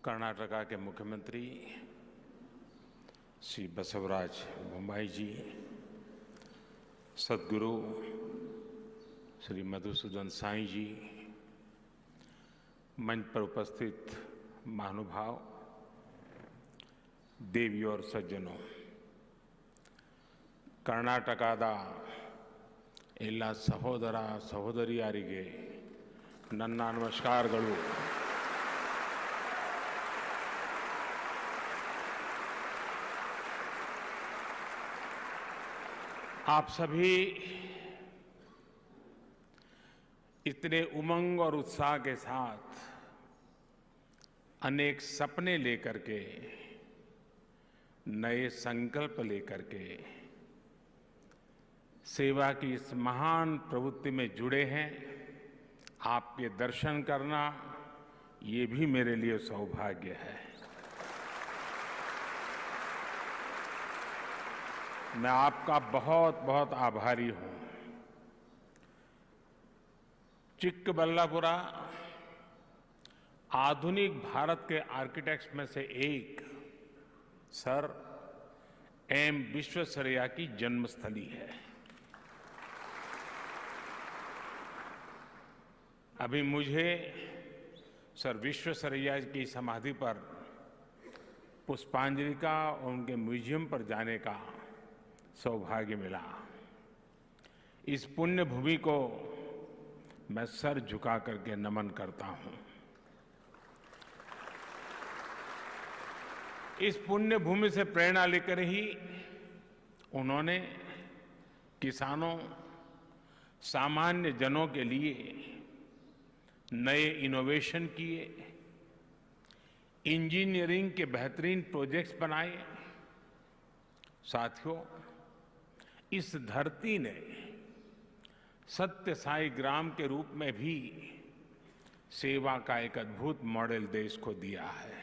कर्नाटका के मुख्यमंत्री श्री बसवराज बोम्माई जी, सद्गुरु श्री मधुसूदन साई जी, मंच पर उपस्थित महानुभाव, देवियों और सज्जनों, कर्नाटकाद ಎಲ್ಲ ಸಹೋದರ ಸಹೋದರಿಯರಿಗೆ ನನ್ನ ನಮಸ್ಕಾರಗಳು। आप सभी इतने उमंग और उत्साह के साथ अनेक सपने लेकर के, नए संकल्प लेकर के सेवा की इस महान प्रवृत्ति में जुड़े हैं। आपके दर्शन करना ये भी मेरे लिए सौभाग्य है। मैं आपका बहुत बहुत आभारी हूं। चिक्कबल्लापुरा आधुनिक भारत के आर्किटेक्ट्स में से एक सर एम विश्वेश्वरैया की जन्मस्थली है। अभी मुझे सर विश्वेश्वरैया की समाधि पर पुष्पांजलि का और उनके म्यूजियम पर जाने का सौभाग्य मिला। इस पुण्य भूमि को मैं सर झुका करके नमन करता हूं। इस पुण्य भूमि से प्रेरणा लेकर ही उन्होंने किसानों, सामान्य जनों के लिए नए इनोवेशन किए, इंजीनियरिंग के बेहतरीन प्रोजेक्ट्स बनाए। साथियों, इस धरती ने सत्य साई ग्राम के रूप में भी सेवा का एक अद्भुत मॉडल देश को दिया है।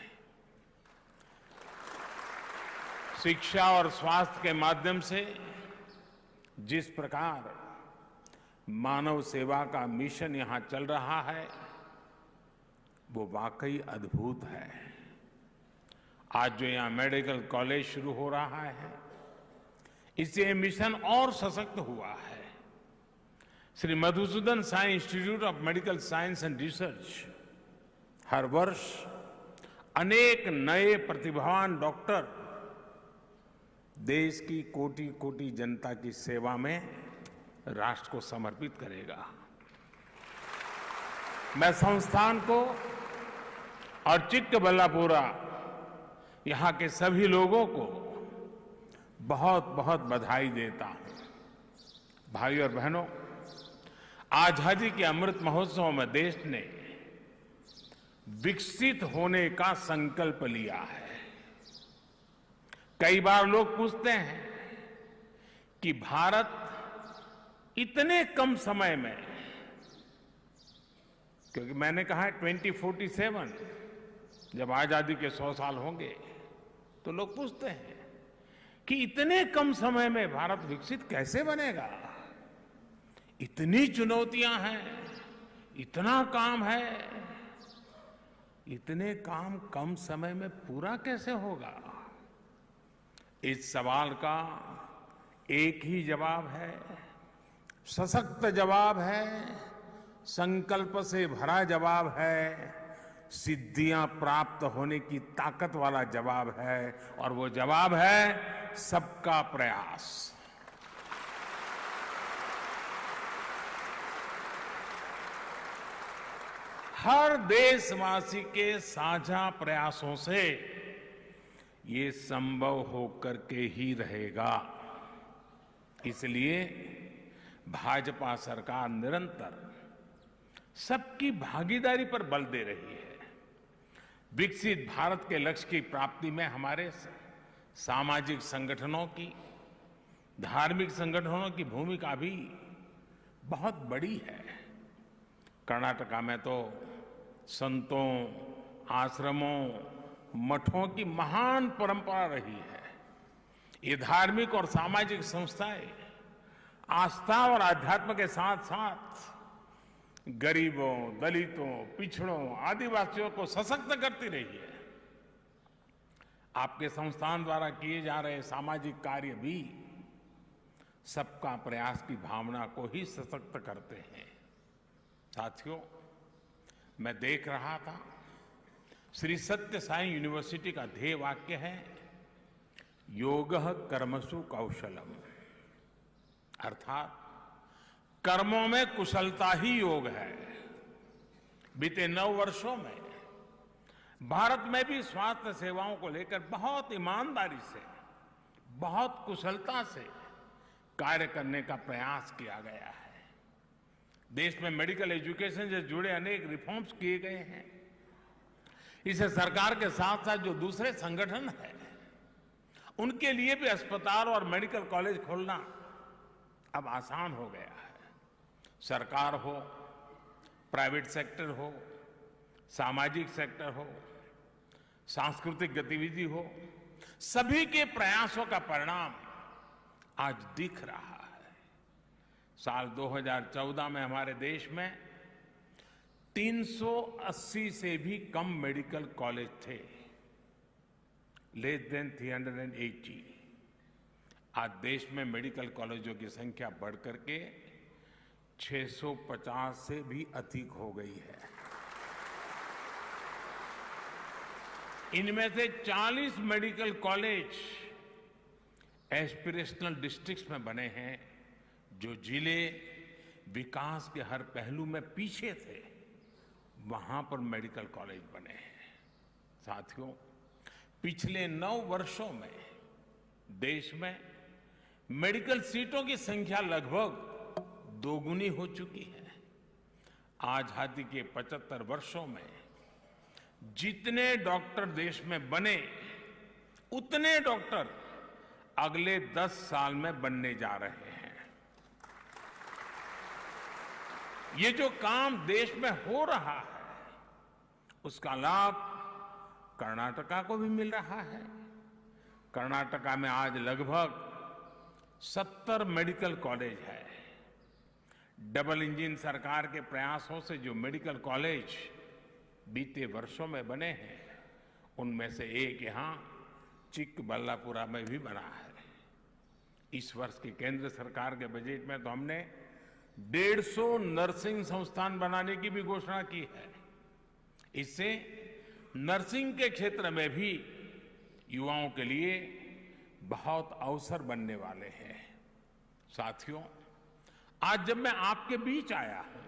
शिक्षा और स्वास्थ्य के माध्यम से जिस प्रकार मानव सेवा का मिशन यहां चल रहा है, वो वाकई अद्भुत है। आज जो यहां मेडिकल कॉलेज शुरू हो रहा है, इससे ये मिशन और सशक्त हुआ है। Shri Madhusudan Sai institute of medical science and research हर वर्ष अनेक नए प्रतिभावान डॉक्टर देश की कोटि कोटि जनता की सेवा में राष्ट्र को समर्पित करेगा। मैं संस्थान को और चिक्कबल्लापुरा यहां के सभी लोगों को बहुत बहुत बधाई देता हूं। भाइयों और बहनों, आजादी के अमृत महोत्सव में देश ने विकसित होने का संकल्प लिया है। कई बार लोग पूछते हैं कि भारत इतने कम समय में, क्योंकि मैंने कहा है 2047 जब आजादी के 100 साल होंगे, तो लोग पूछते हैं कि इतने कम समय में भारत विकसित कैसे बनेगा। इतनी चुनौतियां हैं, इतना काम है, इतने काम कम समय में पूरा कैसे होगा। इस सवाल का एक ही जवाब है, सशक्त जवाब है, संकल्प से भरा जवाब है, सिद्धियां प्राप्त होने की ताकत वाला जवाब है, और वो जवाब है सबका प्रयास। हर देशवासी के साझा प्रयासों से ये संभव होकर के ही रहेगा। इसलिए भाजपा सरकार निरंतर सबकी भागीदारी पर बल दे रही है। विकसित भारत के लक्ष्य की प्राप्ति में हमारे सामाजिक संगठनों की, धार्मिक संगठनों की भूमिका भी बहुत बड़ी है। कर्नाटका में तो संतों, आश्रमों, मठों की महान परंपरा रही है। ये धार्मिक और सामाजिक संस्थाएं आस्था और आध्यात्म के साथ साथ गरीबों, दलितों, पिछड़ों, आदिवासियों को सशक्त करती रही है। आपके संस्थान द्वारा किए जा रहे सामाजिक कार्य भी सबका प्रयास की भावना को ही सशक्त करते हैं। साथियों, मैं देख रहा था श्री सत्य साई यूनिवर्सिटी का ध्येय वाक्य है योगः कर्मसु कौशलम, अर्थात कर्मों में कुशलता ही योग है। बीते 9 वर्षों में भारत में भी स्वास्थ्य सेवाओं को लेकर बहुत ईमानदारी से, बहुत कुशलता से कार्य करने का प्रयास किया गया है। देश में मेडिकल एजुकेशन से जुड़े अनेक रिफॉर्म्स किए गए हैं। इसे सरकार के साथ साथ जो दूसरे संगठन हैं उनके लिए भी अस्पताल और मेडिकल कॉलेज खोलना अब आसान हो गया है। सरकार हो, प्राइवेट सेक्टर हो, सामाजिक सेक्टर हो, सांस्कृतिक गतिविधि हो, सभी के प्रयासों का परिणाम आज दिख रहा है। साल 2014 में हमारे देश में 380 से भी कम मेडिकल कॉलेज थे, लेस देन 380। आज देश में मेडिकल कॉलेजों की संख्या बढ़कर के 650 से भी अधिक हो गई है। इनमें से 40 मेडिकल कॉलेज एस्पिरेशनल डिस्ट्रिक्ट्स में बने हैं, जो जिले विकास के हर पहलू में पीछे थे, वहां पर मेडिकल कॉलेज बने हैं। साथियों, पिछले 9 वर्षों में देश में मेडिकल सीटों की संख्या लगभग दोगुनी हो चुकी है। आजादी के 75 वर्षों में जितने डॉक्टर देश में बने, उतने डॉक्टर अगले 10 साल में बनने जा रहे हैं। ये जो काम देश में हो रहा है, उसका लाभ कर्नाटका को भी मिल रहा है। कर्नाटका में आज लगभग 70 मेडिकल कॉलेज है। डबल इंजन सरकार के प्रयासों से जो मेडिकल कॉलेज बीते वर्षों में बने हैं, उनमें से एक यहां चिकबल्लापुरा में भी बना है। इस वर्ष की केंद्र सरकार के बजट में तो हमने 150 नर्सिंग संस्थान बनाने की भी घोषणा की है। इससे नर्सिंग के क्षेत्र में भी युवाओं के लिए बहुत अवसर बनने वाले हैं। साथियों, आज जब मैं आपके बीच आया हूं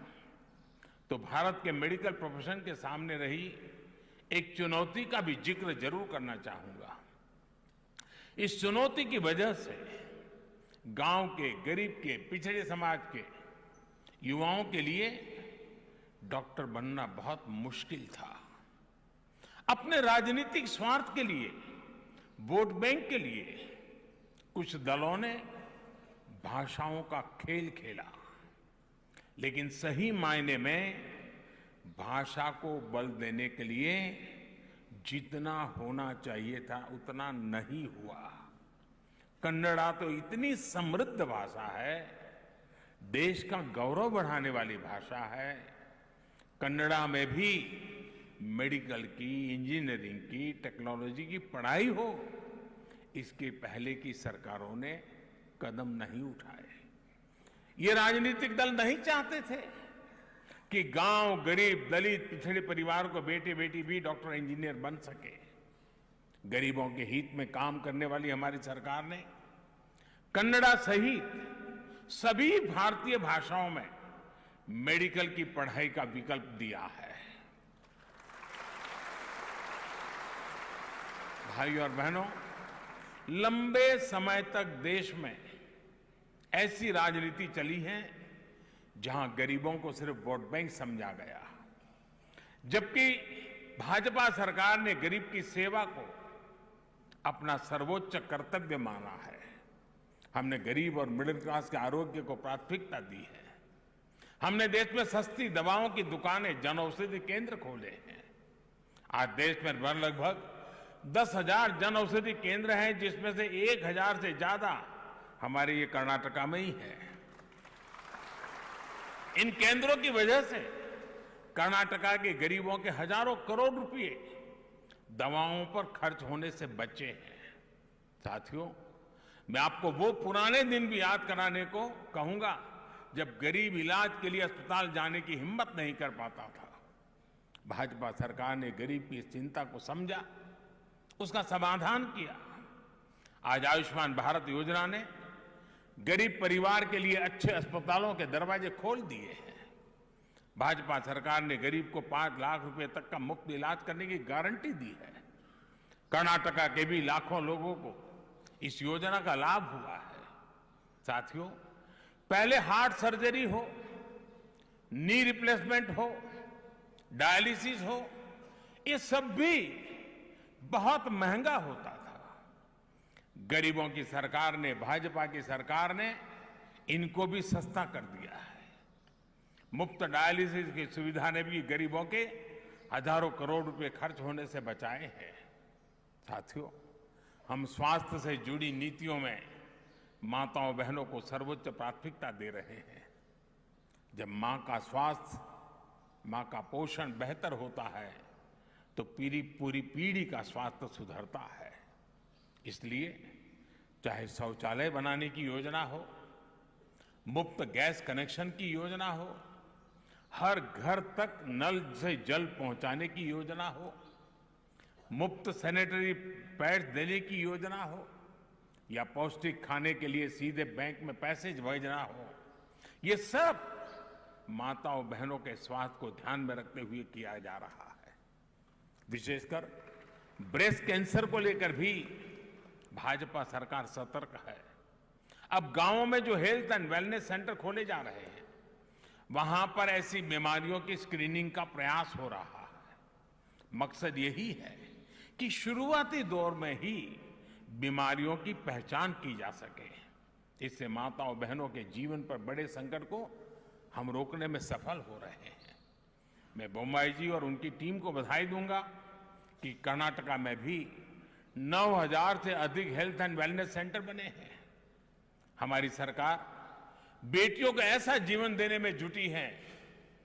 तो भारत के मेडिकल प्रोफेशन के सामने रही एक चुनौती का भी जिक्र जरूर करना चाहूंगा। इस चुनौती की वजह से गांव के, गरीब के, पिछड़े समाज के युवाओं के लिए डॉक्टर बनना बहुत मुश्किल था। अपने राजनीतिक स्वार्थ के लिए, वोट बैंक के लिए कुछ दलों ने भाषाओं का खेल खेला, लेकिन सही मायने में भाषा को बल देने के लिए जितना होना चाहिए था उतना नहीं हुआ। कन्नड़ा तो इतनी समृद्ध भाषा है, देश का गौरव बढ़ाने वाली भाषा है। कन्नड़ा में भी मेडिकल की, इंजीनियरिंग की, टेक्नोलॉजी की पढ़ाई हो, इसके पहले की सरकारों ने कदम नहीं उठाए। ये राजनीतिक दल नहीं चाहते थे कि गांव, गरीब, दलित, पिछड़े परिवार को बेटे बेटी भी डॉक्टर, इंजीनियर बन सके। गरीबों के हित में काम करने वाली हमारी सरकार ने कन्नड़ा सहित सभी भारतीय भाषाओं में मेडिकल की पढ़ाई का विकल्प दिया है। भाइयों और बहनों, लंबे समय तक देश में ऐसी राजनीति चली है जहां गरीबों को सिर्फ वोट बैंक समझा गया, जबकि भाजपा सरकार ने गरीब की सेवा को अपना सर्वोच्च कर्तव्य माना है। हमने गरीब और मिडिल क्लास के आरोग्य को प्राथमिकता दी है। हमने देश में सस्ती दवाओं की दुकानें, जन औषधि केंद्र खोले हैं। आज देश में लगभग 10,000 जन औषधि केंद्र हैं, जिसमें से 1,000 से ज्यादा हमारे ये कर्नाटका में ही है। इन केंद्रों की वजह से कर्नाटका के गरीबों के हजारों करोड़ रुपए दवाओं पर खर्च होने से बचे हैं। साथियों, मैं आपको वो पुराने दिन भी याद कराने को कहूंगा जब गरीब इलाज के लिए अस्पताल जाने की हिम्मत नहीं कर पाता था। भाजपा सरकार ने गरीब की इस चिंता को समझा, उसका समाधान किया। आज आयुष्मान भारत योजना ने गरीब परिवार के लिए अच्छे अस्पतालों के दरवाजे खोल दिए हैं। भाजपा सरकार ने गरीब को 5 लाख रुपए तक का मुफ्त इलाज करने की गारंटी दी है। कर्नाटका के भी लाखों लोगों को इस योजना का लाभ हुआ है। साथियों, पहले हार्ट सर्जरी हो, नी रिप्लेसमेंट हो, डायलिसिस हो, ये सब भी बहुत महंगा होता था। गरीबों की सरकार ने, भाजपा की सरकार ने इनको भी सस्ता कर दिया है। मुफ्त डायलिसिस की सुविधा ने भी गरीबों के हजारों करोड़ रुपए खर्च होने से बचाए हैं। साथियों, हम स्वास्थ्य से जुड़ी नीतियों में माताओं बहनों को सर्वोच्च प्राथमिकता दे रहे हैं। जब मां का स्वास्थ्य, मां का पोषण बेहतर होता है तो पूरी पीढ़ी का स्वास्थ्य सुधरता है। इसलिए चाहे शौचालय बनाने की योजना हो, मुफ्त गैस कनेक्शन की योजना हो, हर घर तक नल से जल पहुंचाने की योजना हो, मुफ्त सैनिटरी पैड्स देने की योजना हो, या पौष्टिक खाने के लिए सीधे बैंक में पैसे भेजना हो, ये सब माताओं बहनों के स्वास्थ्य को ध्यान में रखते हुए किया जा रहा है। विशेषकर ब्रेस्ट कैंसर को लेकर भी भाजपा सरकार सतर्क है। अब गांवों में जो हेल्थ एंड वेलनेस सेंटर खोले जा रहे हैं, वहां पर ऐसी बीमारियों की स्क्रीनिंग का प्रयास हो रहा है। मकसद यही है कि शुरुआती दौर में ही बीमारियों की पहचान की जा सके। इससे माताओं बहनों के जीवन पर बड़े संकट को हम रोकने में सफल हो रहे हैं। मैं बोम्मई जी और उनकी टीम को बधाई दूंगा कि कर्नाटका में भी 9,000 से अधिक हेल्थ एंड वेलनेस सेंटर बने हैं। हमारी सरकार बेटियों को ऐसा जीवन देने में जुटी है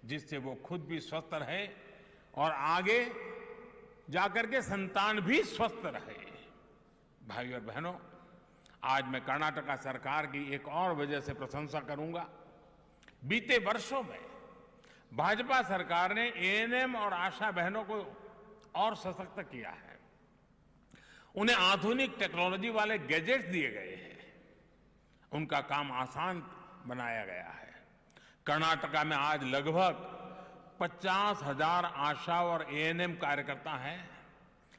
जिससे वो खुद भी स्वस्थ रहे और आगे जाकर के संतान भी स्वस्थ रहे। भाइयों और बहनों, आज मैं कर्नाटका सरकार की एक और वजह से प्रशंसा करूंगा। बीते वर्षों में भाजपा सरकार ने एएनएम और आशा बहनों को और सशक्त किया है। उन्हें आधुनिक टेक्नोलॉजी वाले गैजेट्स दिए गए हैं, उनका काम आसान बनाया गया है। कर्नाटका में आज लगभग 50,000 आशा और एएनएम कार्यकर्ता हैं,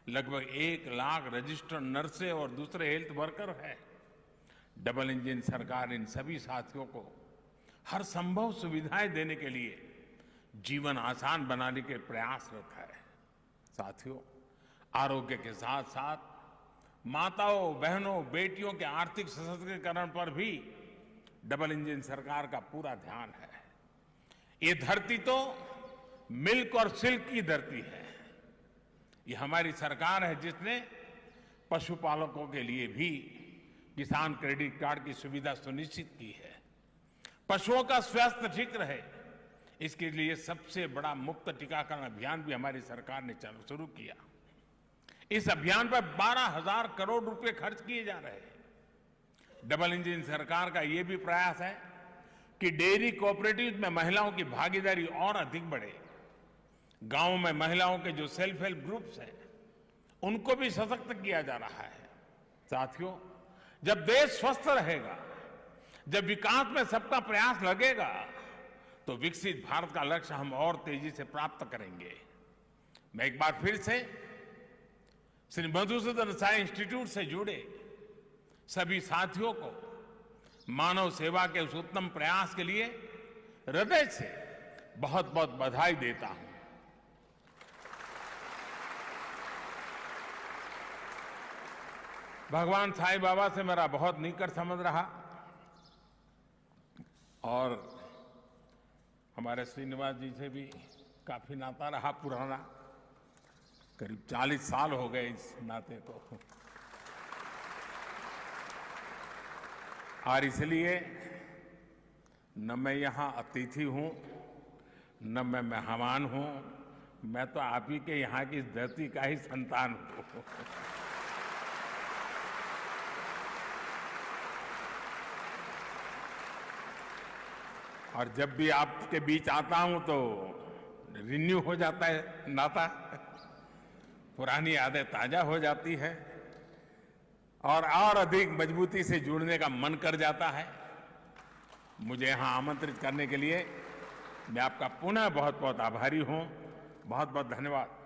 लगभग 1 लाख रजिस्टर्ड नर्सें और दूसरे हेल्थ वर्कर हैं। डबल इंजन सरकार इन सभी साथियों को हर संभव सुविधाएं देने के लिए जीवन आसान बनाने के प्रयासरत है। साथियों, आरोग्य के साथ साथ माताओं बहनों बेटियों के आर्थिक सशक्तिकरण पर भी डबल इंजन सरकार का पूरा ध्यान है। ये धरती तो मिल्क और सिल्क की धरती है। ये हमारी सरकार है जिसने पशुपालकों के लिए भी किसान क्रेडिट कार्ड की सुविधा सुनिश्चित की है। पशुओं का स्वास्थ्य ठीक रहे, इसके लिए सबसे बड़ा मुफ्त टीकाकरण अभियान भी हमारी सरकार ने शुरू किया। इस अभियान पर 12,000 करोड़ रुपए खर्च किए जा रहे हैं। डबल इंजन सरकार का यह भी प्रयास है कि डेयरी कोऑपरेटिव में महिलाओं की भागीदारी और अधिक बढ़े। गांव में महिलाओं के जो सेल्फ हेल्प ग्रुप्स हैं, उनको भी सशक्त किया जा रहा है। साथियों, जब देश स्वस्थ रहेगा, जब विकास में सबका प्रयास लगेगा, तो विकसित भारत का लक्ष्य हम और तेजी से प्राप्त करेंगे। मैं एक बार फिर से श्री मधुसूदन साई इंस्टीट्यूट से जुड़े सभी साथियों को मानव सेवा के उस उत्तम प्रयास के लिए हृदय से बहुत बहुत बधाई देता हूं। भगवान साईं बाबा से मेरा बहुत निकट संबंध रहा और हमारे श्रीनिवास जी से भी काफी नाता रहा पुराना। करीब 40 साल हो गए इस नाते को। और इसलिए न मैं यहां अतिथि हूं, न मैं मेहमान हूं, मैं तो आप ही के यहाँ की इस धरती का ही संतान हूँ। और जब भी आपके बीच आता हूं तो रिन्यू हो जाता है नाता, पुरानी यादें ताजा हो जाती है और अधिक मजबूती से जुड़ने का मन कर जाता है। मुझे यहां आमंत्रित करने के लिए मैं आपका पुनः बहुत बहुत आभारी हूं। बहुत बहुत धन्यवाद।